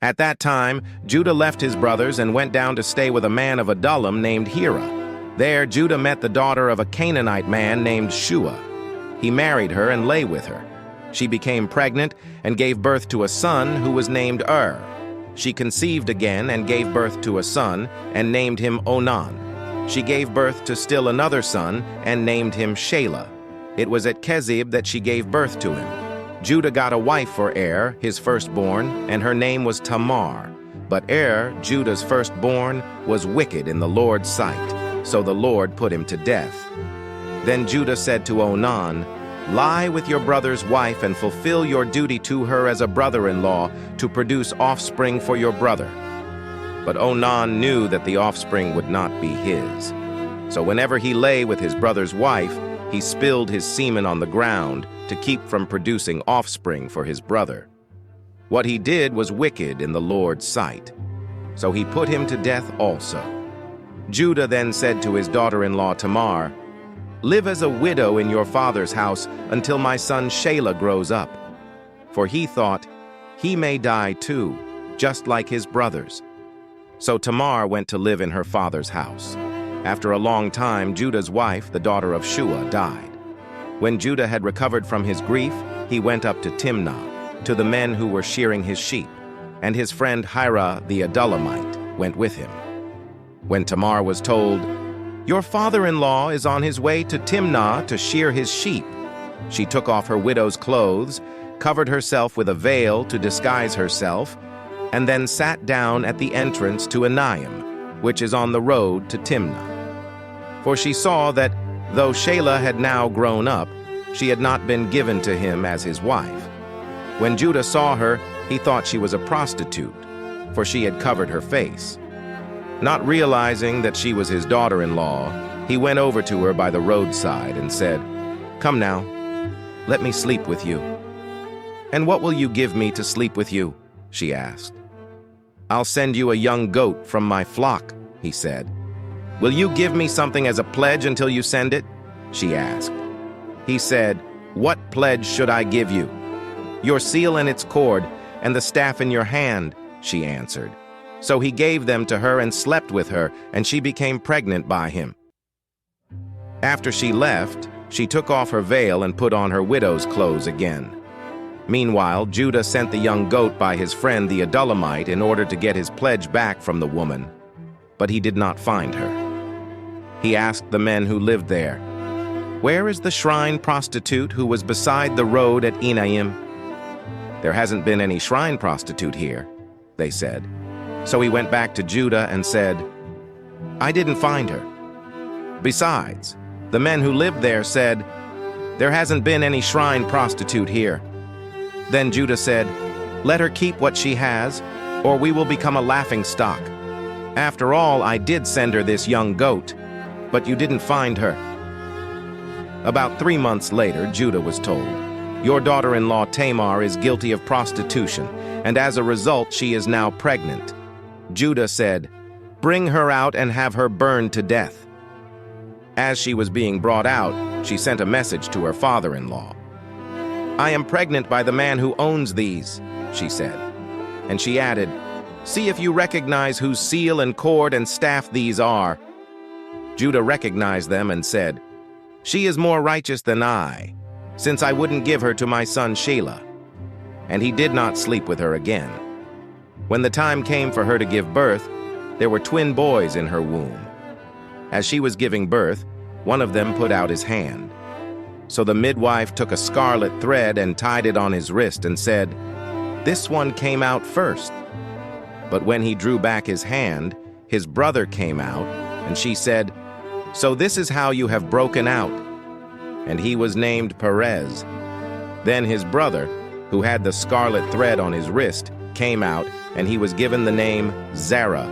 At that time, Judah left his brothers and went down to stay with a man of Adullam named Hira. There, Judah met the daughter of a Canaanite man named Shua. He married her and lay with her. She became pregnant and gave birth to a son who was named She conceived again and gave birth to a son and named him Onan. She gave birth to still another son and named him Shelah. It was at Kezib that she gave birth to him. Judah got a wife for his firstborn, and her name was Tamar. But Judah's firstborn, was wicked in the Lord's sight, so the Lord put him to death. Then Judah said to Onan, "Lie with your brother's wife and fulfill your duty to her as a brother-in-law to produce offspring for your brother." But Onan knew that the offspring would not be his. So whenever he lay with his brother's wife, he spilled his semen on the ground to keep from producing offspring for his brother. What he did was wicked in the Lord's sight. So he put him to death also. Judah then said to his daughter-in-law Tamar, "Live as a widow in your father's house until my son Shelah grows up." For he thought, he may die too, just like his brothers. So Tamar went to live in her father's house. After a long time, Judah's wife, the daughter of Shua, died. When Judah had recovered from his grief, he went up to Timnah, to the men who were shearing his sheep, and his friend Hira the Adullamite went with him. When Tamar was told, "Your father-in-law is on his way to Timnah to shear his sheep," she took off her widow's clothes, covered herself with a veil to disguise herself, and then sat down at the entrance to Enaim, which is on the road to Timnah. For she saw that, though Shelah had now grown up, she had not been given to him as his wife. When Judah saw her, he thought she was a prostitute, for she had covered her face. Not realizing that she was his daughter-in-law, he went over to her by the roadside and said, "Come now, let me sleep with you." "And what will you give me to sleep with you?" she asked. "I'll send you a young goat from my flock," he said. "Will you give me something as a pledge until you send it?" she asked. He said, "What pledge should I give you?" "Your seal and its cord, and the staff in your hand," she answered. So he gave them to her and slept with her, and she became pregnant by him. After she left, she took off her veil and put on her widow's clothes again. Meanwhile, Judah sent the young goat by his friend the Adullamite in order to get his pledge back from the woman, but he did not find her. He asked the men who lived there, "Where is the shrine prostitute who was beside the road at Enaim?" "There hasn't been any shrine prostitute here," they said. So he went back to Judah and said, "I didn't find her." Besides, the men who lived there said, "There hasn't been any shrine prostitute here." Then Judah said, "Let her keep what she has, or we will become a laughingstock. After all, I did send her this young goat, but you didn't find her." About 3 months later, Judah was told, "Your daughter-in-law Tamar is guilty of prostitution, and as a result she is now pregnant." Judah said, "Bring her out and have her burned to death." As she was being brought out, she sent a message to her father-in-law. "I am pregnant by the man who owns these," she said. And she added, "See if you recognize whose seal and cord and staff these are." Judah recognized them and said, "She is more righteous than I, since I wouldn't give her to my son Shelah." And he did not sleep with her again. When the time came for her to give birth, there were twin boys in her womb. As she was giving birth, one of them put out his hand. So the midwife took a scarlet thread and tied it on his wrist and said, "This one came out first." But when he drew back his hand, his brother came out, and she said, "So this is how you have broken out." And he was named Perez. Then his brother, who had the scarlet thread on his wrist, came out, and he was given the name Zerah.